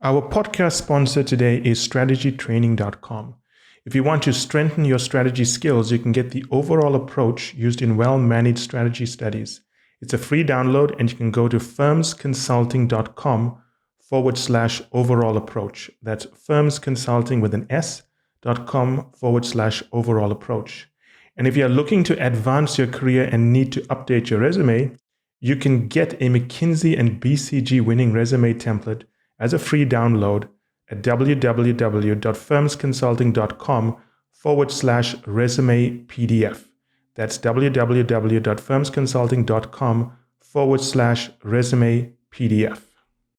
Our podcast sponsor today is strategytraining.com. If you want to strengthen your strategy skills, you can get the overall approach used in well-managed strategy studies. It's a free download, and you can go to firmsconsulting.com/overall approach. That's firmsconsulting with an s.com/overall approach. And if you're looking to advance your career and need to update your resume, you can get a McKinsey and BCG winning resume template as a free download at www.firmsconsulting.com/resume PDF. That's www.firmsconsulting.com/resume PDF.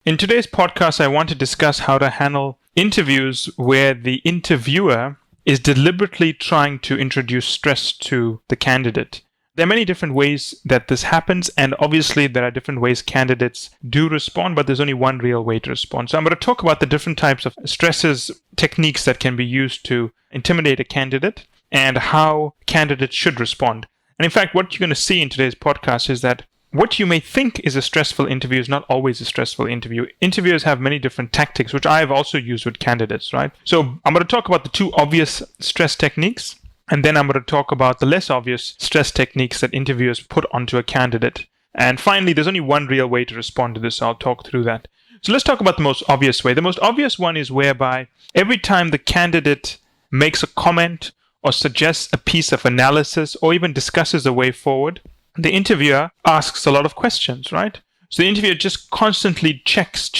In today's podcast, I want to discuss how to handle interviews where the interviewer is deliberately trying to introduce stress to the candidate. There are many different ways that this happens, and obviously there are different ways candidates do respond, but there's only one real way to respond. So I'm going to talk about the different types of stresses, techniques that can be used to intimidate a candidate, and how candidates should respond. And in fact, what you're going to see in today's podcast is that what you may think is a stressful interview is not always a stressful interview. Interviewers have many different tactics, which I've also used with candidates, right? So I'm going to talk about the two obvious stress techniques, and then I'm going to talk about the less obvious stress techniques that interviewers put onto a candidate. And finally, there's only one real way to respond to this, so I'll talk through that. So let's talk about the most obvious way. The most obvious one is whereby every time the candidate makes a comment or suggests a piece of analysis or even discusses a way forward, the interviewer asks a lot of questions, right? So the interviewer just constantly checks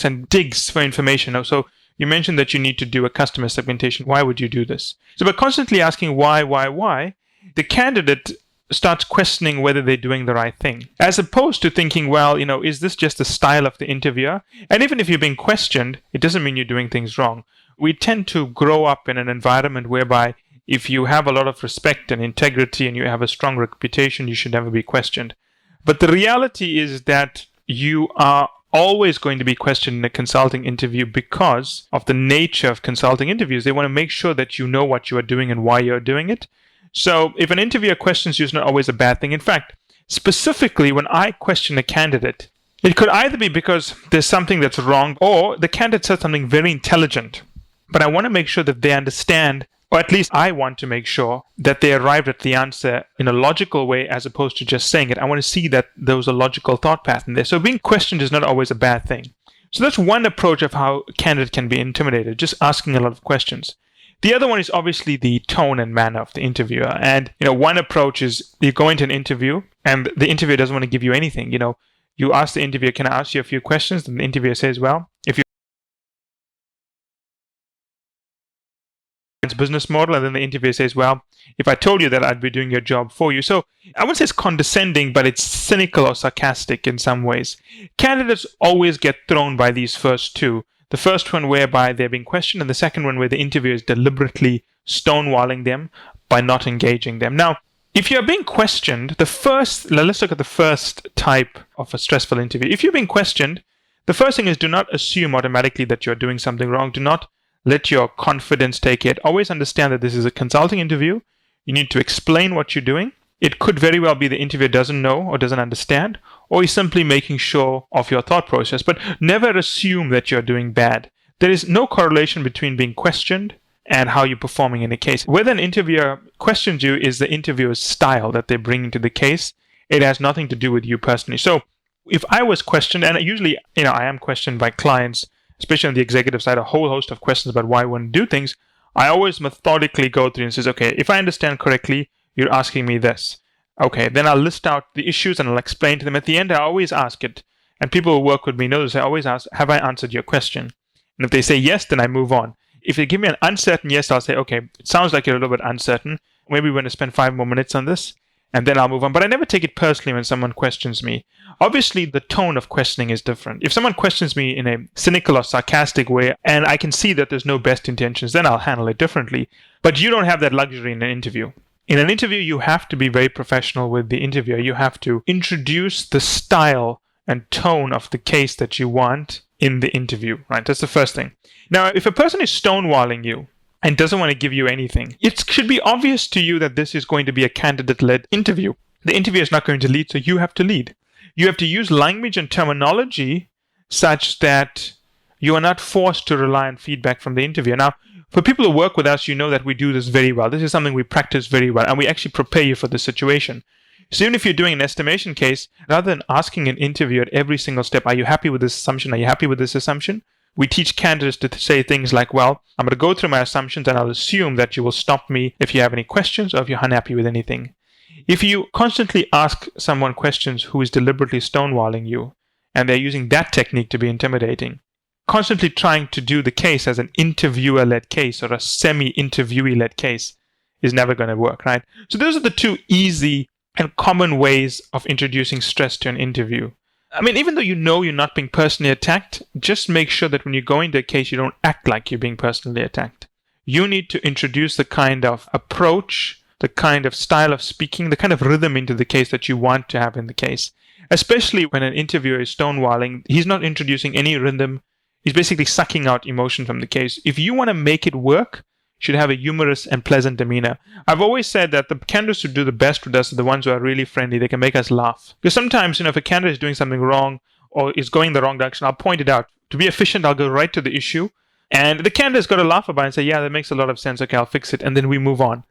and digs for information. So you mentioned that you need to do a customer segmentation. Why would you do this? So by constantly asking why, the candidate starts questioning whether they're doing the right thing, as opposed to thinking, well, is this just the style of the interviewer? And even if you're being questioned, it doesn't mean you're doing things wrong. We tend to grow up in an environment whereby if you have a lot of respect and integrity and you have a strong reputation, you should never be questioned. But the reality is that you are always going to be questioned in a consulting interview because of the nature of consulting interviews. They want to make sure that you know what you are doing and why you're doing it. So if an interviewer questions you, it's not always a bad thing. In fact, specifically when I question a candidate, it could either be because there's something that's wrong or the candidate said something very intelligent. But I want to make sure that they understand, or at least I want to make sure that they arrived at the answer in a logical way as opposed to just saying it. I want to see that there was a logical thought pattern there. So being questioned is not always a bad thing. So that's one approach of how a candidate can be intimidated, just asking a lot of questions. The other one is obviously the tone and manner of the interviewer. And, one approach is you go into an interview and the interviewer doesn't want to give you anything. You ask the interviewer, can I ask you a few questions? And the interviewer says, well, if you business model, and then the interviewer says, well, if I told you that, I'd be doing your job for you. So I wouldn't say it's condescending, but it's cynical or sarcastic in some ways. Candidates always get thrown by these first two. The first one whereby they're being questioned, and the second one where the interviewer is deliberately stonewalling them by not engaging them. Now, if you're being questioned, let's look at the first type of a stressful interview. If you're being questioned, the first thing is do not assume automatically that you're doing something wrong. Do not let your confidence take it. Always understand that this is a consulting interview. You need to explain what you're doing. It could very well be the interviewer doesn't know or doesn't understand, or he's simply making sure of your thought process. But never assume that you're doing bad. There is no correlation between being questioned and how you're performing in a case. Whether an interviewer questions you is the interviewer's style that they bring into the case. It has nothing to do with you personally. So if I was questioned, and usually, I am questioned by clients, especially on the executive side, a whole host of questions about why I want to do things, I always methodically go through and says, okay, if I understand correctly, you're asking me this. Okay, then I'll list out the issues and I'll explain to them. At the end, I always ask it. And people who work with me know this. I always ask, have I answered your question? And if they say yes, then I move on. If they give me an uncertain yes, I'll say, okay, it sounds like you're a little bit uncertain. Maybe we're going to spend 5 more minutes on this. And then I'll move on. But I never take it personally when someone questions me. Obviously, the tone of questioning is different. If someone questions me in a cynical or sarcastic way, and I can see that there's no best intentions, then I'll handle it differently. But you don't have that luxury in an interview. In an interview, you have to be very professional with the interviewer. You have to introduce the style and tone of the case that you want in the interview, right? That's the first thing. Now, if a person is stonewalling you and doesn't want to give you anything, it should be obvious to you that this is going to be a candidate-led interview. The interviewer is not going to lead, so you have to lead. You have to use language and terminology such that You are not forced to rely on feedback from the interviewer. Now, for people who work with us, you know that we do this very well. This is something we practice very well, and we actually prepare you for this situation. So even if you're doing an estimation case, rather than asking an interviewer at every single step, are you happy with this assumption? Are you happy with this assumption? We teach candidates to say things like, well, I'm going to go through my assumptions and I'll assume that you will stop me if you have any questions or if you're unhappy with anything. If you constantly ask someone questions who is deliberately stonewalling you, and they're using that technique to be intimidating, constantly trying to do the case as an interviewer-led case or a semi-interviewee-led case is never going to work, right? So those are the two easy and common ways of introducing stress to an interview. I mean, even though you know you're not being personally attacked, just make sure that when you go into a case, you don't act like you're being personally attacked. You need to introduce the kind of approach, the kind of style of speaking, the kind of rhythm into the case that you want to have in the case. Especially when an interviewer is stonewalling, he's not introducing any rhythm. He's basically sucking out emotion from the case. If you want to make it work, should have a humorous and pleasant demeanor. I've always said that the candidates who do the best with us are the ones who are really friendly. They can make us laugh. Because sometimes, if a candidate is doing something wrong or is going the wrong direction, I'll point it out. To be efficient, I'll go right to the issue. And the candidate's got to laugh about it and say, yeah, that makes a lot of sense. Okay, I'll fix it. And then we move on.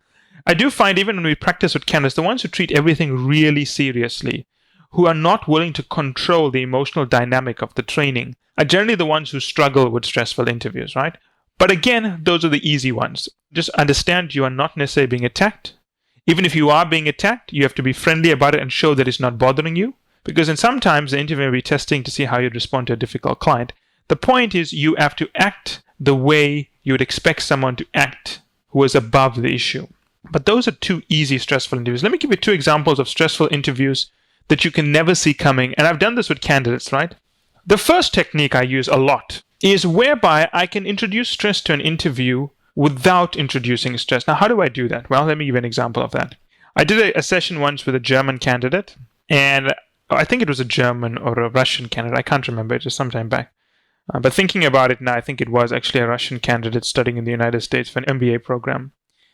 I do find even when we practice with candidates, the ones who treat everything really seriously, who are not willing to control the emotional dynamic of the training, are generally the ones who struggle with stressful interviews, right? But again, those are the easy ones. Just understand you are not necessarily being attacked. Even if you are being attacked, you have to be friendly about it and show that it's not bothering you. Because sometimes the interviewer may be testing to see how you respond to a difficult client. The point is you have to act the way you would expect someone to act who is above the issue. But those are two easy stressful interviews. Let me give you two examples of stressful interviews that you can never see coming. And I've done this with candidates, right? The first technique I use a lot is whereby I can introduce stress to an interview without introducing stress. Now, how do I do that? Well, let me give you an example of that. I did a session once with a German candidate, and I think it was a German or a Russian candidate. I can't remember. It was some time back. But thinking about it now, I think it was actually a Russian candidate studying in the United States for an MBA program.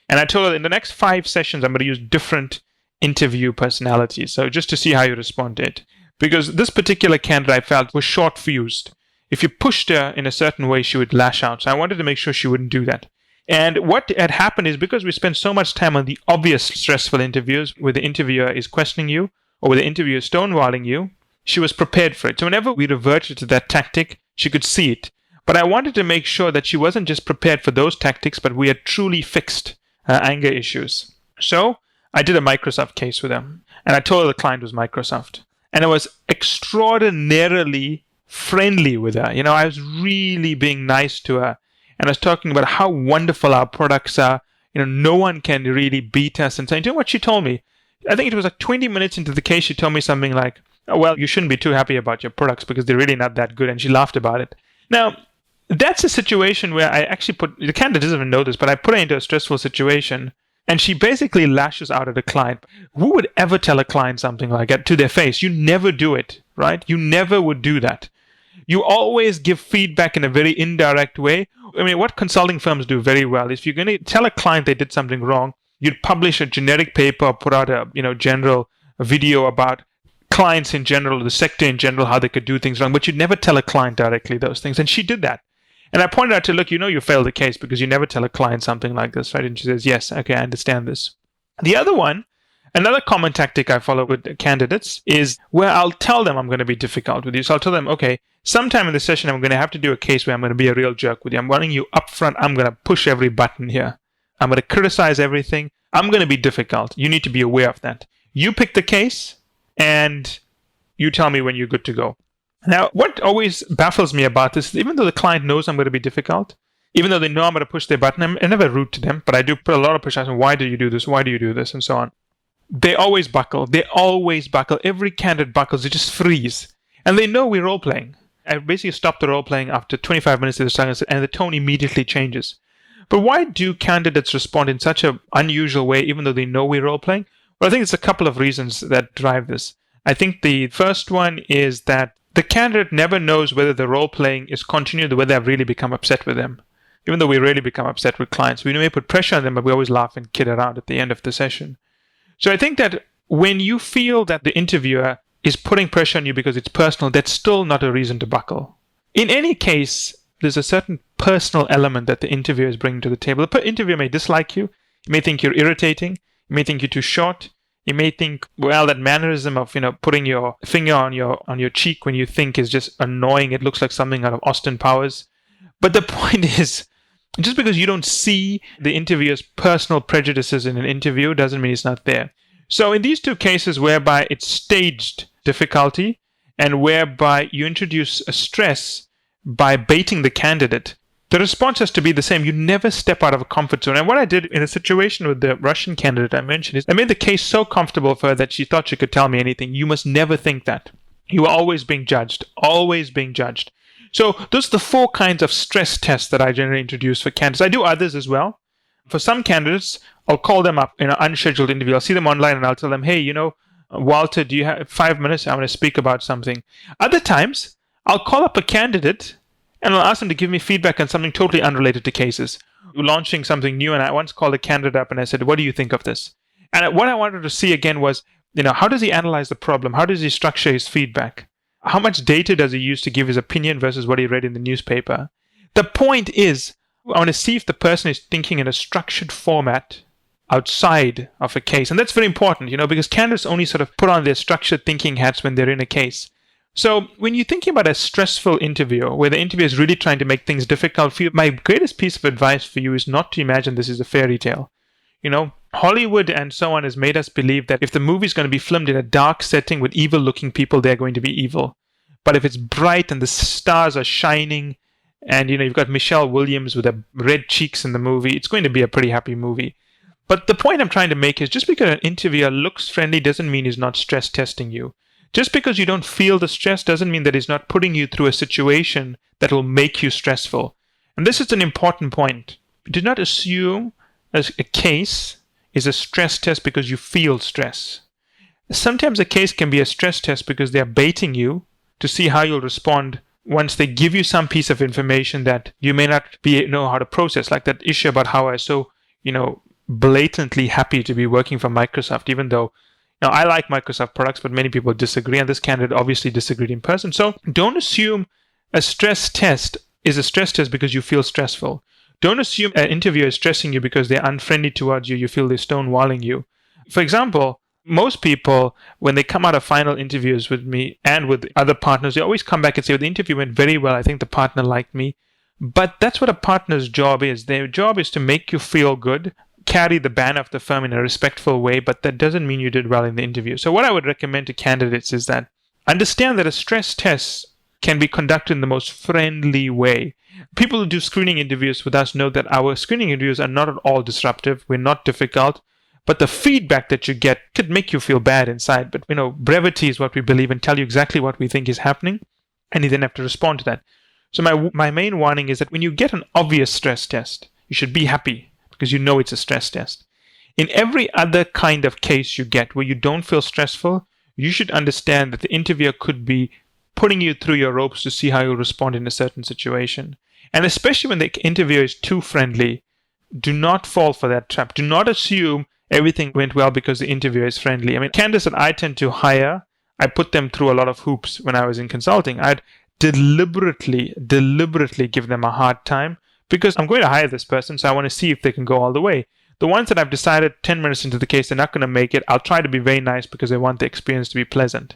And I told her in the next 5 sessions, I'm going to use different interview personalities. So just to see how you respond to it. Because this particular candidate I felt was short-fused. If you pushed her in a certain way, she would lash out. So I wanted to make sure she wouldn't do that. And what had happened is because we spent so much time on the obvious stressful interviews where the interviewer is questioning you or where the interviewer is stonewalling you, she was prepared for it. So whenever we reverted to that tactic, she could see it. But I wanted to make sure that she wasn't just prepared for those tactics, but we had truly fixed her anger issues. So I did a Microsoft case with her. And I told her the client was Microsoft. And I was extraordinarily friendly with her. I was really being nice to her. And I was talking about how wonderful our products are. No one can really beat us. And so, you know what she told me? I think it was like 20 minutes into the case, she told me something like, oh, well, you shouldn't be too happy about your products because they're really not that good. And she laughed about it. Now, that's a situation where I actually the candidate doesn't even know this, but I put her into a stressful situation. And she basically lashes out at a client. Who would ever tell a client something like that to their face? You never do it, right? You never would do that. You always give feedback in a very indirect way. I mean, what consulting firms do very well is if you're going to tell a client they did something wrong, you'd publish a generic paper, put out a general video about clients in general, the sector in general, how they could do things wrong, but you'd never tell a client directly those things. And she did that. And I pointed out to her, look, you failed the case because you never tell a client something like this, right? And she says, yes, okay, I understand this. The other one, another common tactic I follow with candidates is where I'll tell them I'm going to be difficult with you. So I'll tell them, okay, sometime in the session, I'm going to have to do a case where I'm going to be a real jerk with you. I'm warning you up front, I'm going to push every button here. I'm going to criticize everything. I'm going to be difficult. You need to be aware of that. You pick the case and you tell me when you're good to go. Now, what always baffles me about this is even though the client knows I'm going to be difficult, even though they know I'm going to push their button, I'm never rude to them, but I do put a lot of pressure on why do you do this, why do you do this, and so on. They always buckle. Every candidate buckles. They just freeze. And they know we're role-playing. I basically stop the role-playing after 25 minutes of the silence, and the tone immediately changes. But why do candidates respond in such an unusual way even though they know we're role-playing? Well, I think it's a couple of reasons that drive this. I think the first one is that the candidate never knows whether the role-playing is continued or whether I've really become upset with them. Even though we really become upset with clients, we may put pressure on them, but we always laugh and kid around at the end of the session. So I think that when you feel that the interviewer is putting pressure on you because it's personal, that's still not a reason to buckle. In any case, there's a certain personal element that the interviewer is bringing to the table. The interviewer may dislike you. He may think you're irritating. He may think you're too short. You may think, well, that mannerism of, putting your finger on your cheek when you think is just annoying. It looks like something out of Austin Powers. But the point is, just because you don't see the interviewer's personal prejudices in an interview doesn't mean it's not there. So in these two cases whereby it's staged difficulty and whereby you introduce a stress by baiting the candidate, the response has to be the same. You never step out of a comfort zone. And what I did in a situation with the Russian candidate I mentioned is I made the case so comfortable for her that she thought she could tell me anything. You must never think that. You are always being judged, always being judged. So those are the 4 kinds of stress tests that I generally introduce for candidates. I do others as well. For some candidates, I'll call them up in an unscheduled interview. I'll see them online and I'll tell them, hey, Walter, do you have 5 minutes? I want to speak about something. Other times, I'll call up a candidate and I'll ask them to give me feedback on something totally unrelated to cases. We're launching something new, and I once called a candidate up and I said, what do you think of this? And what I wanted to see again was, how does he analyze the problem? How does he structure his feedback? How much data does he use to give his opinion versus what he read in the newspaper? The point is, I want to see if the person is thinking in a structured format outside of a case. And that's very important, because candidates only sort of put on their structured thinking hats when they're in a case. So when you're thinking about a stressful interview where the interviewer is really trying to make things difficult for you, my greatest piece of advice for you is not to imagine this is a fairy tale. Hollywood and so on has made us believe that if the movie is going to be filmed in a dark setting with evil-looking people, they're going to be evil. But if it's bright and the stars are shining and, you've got Michelle Williams with her red cheeks in the movie, it's going to be a pretty happy movie. But the point I'm trying to make is just because an interviewer looks friendly doesn't mean he's not stress testing you. Just because you don't feel the stress doesn't mean that he's not putting you through a situation that will make you stressful. And this is an important point. Do not assume a case is a stress test because you feel stress. Sometimes a case can be a stress test because they're baiting you to see how you'll respond once they give you some piece of information that you may not know how to process, like that issue about how I was so, blatantly happy to be working for Microsoft, even though I like Microsoft products, but many people disagree, and this candidate obviously disagreed in person. So don't assume a stress test is a stress test because you feel stressful. Don't assume an interviewer is stressing you because they're unfriendly towards you, you feel they're stonewalling you. For example, most people, when they come out of final interviews with me and with other partners, they always come back and say, the interview went very well, I think the partner liked me. But that's what a partner's job is. Their job is to make you feel good, carry the banner of the firm in a respectful way, but that doesn't mean you did well in the interview. So what I would recommend to candidates is that understand that a stress test can be conducted in the most friendly way. People who do screening interviews with us know that our screening interviews are not at all disruptive. We're not difficult, but the feedback that you get could make you feel bad inside. But, brevity is what we believe and tell you exactly what we think is happening, and you then have to respond to that. So my main warning is that when you get an obvious stress test, you should be happy, because you know it's a stress test. In every other kind of case you get where you don't feel stressful, you should understand that the interviewer could be putting you through your ropes to see how you'll respond in a certain situation. And especially when the interviewer is too friendly, do not fall for that trap. Do not assume everything went well because the interviewer is friendly. Candidates that I tend to hire, I put them through a lot of hoops when I was in consulting. I'd deliberately give them a hard time, because I'm going to hire this person, so I want to see if they can go all the way. The ones that I've decided 10 minutes into the case they're not going to make it, I'll try to be very nice because I want the experience to be pleasant.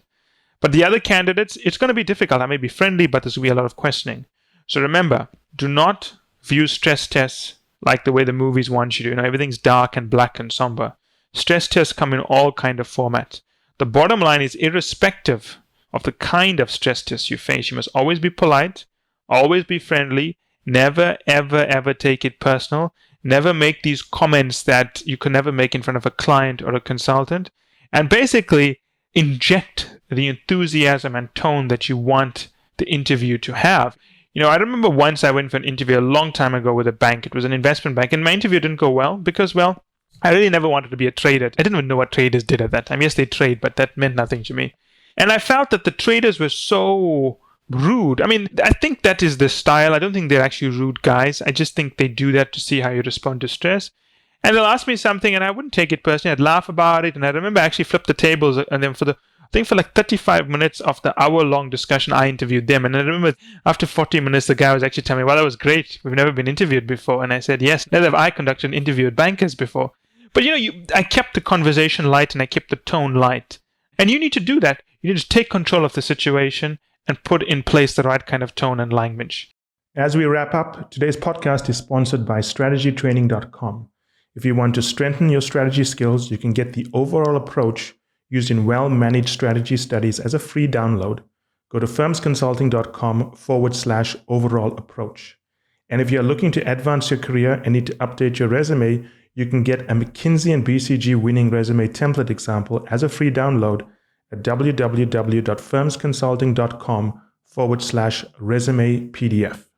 But the other candidates, it's going to be difficult. I may be friendly, but there's going to be a lot of questioning. So remember, do not view stress tests like the way the movies want you to. Everything's dark and black and somber. Stress tests come in all kind of formats. The bottom line is, irrespective of the kind of stress test you face, you must always be polite, always be friendly, never, ever, ever take it personal. Never make these comments that you could never make in front of a client or a consultant. And basically, inject the enthusiasm and tone that you want the interview to have. I remember once I went for an interview a long time ago with a bank. It was an investment bank, and my interview didn't go well because, I really never wanted to be a trader. I didn't even know what traders did at that time. Yes, they trade, but that meant nothing to me. And I felt that the traders were so rude. I think that is the style. I don't think they're actually rude guys. I just think they do that to see how you respond to stress. And they'll ask me something and I wouldn't take it personally. I'd laugh about it. And I remember I actually flipped the tables and then for the think for like 35 minutes of the hour-long discussion, I interviewed them. And I remember after 40 minutes, the guy was actually telling me, well, that was great. We've never been interviewed before. And I said, yes, neither have I conducted an interview at bankers before. But I kept the conversation light and I kept the tone light. And you need to do that. You need to take control of the situation and put in place the right kind of tone and language. As we wrap up, today's podcast is sponsored by strategytraining.com. If you want to strengthen your strategy skills, you can get the overall approach used in well-managed strategy studies as a free download. Go to firmsconsulting.com/overall approach. And if you're looking to advance your career and need to update your resume, you can get a McKinsey and BCG winning resume template example as a free download at www.firmsconsulting.com/resume PDF.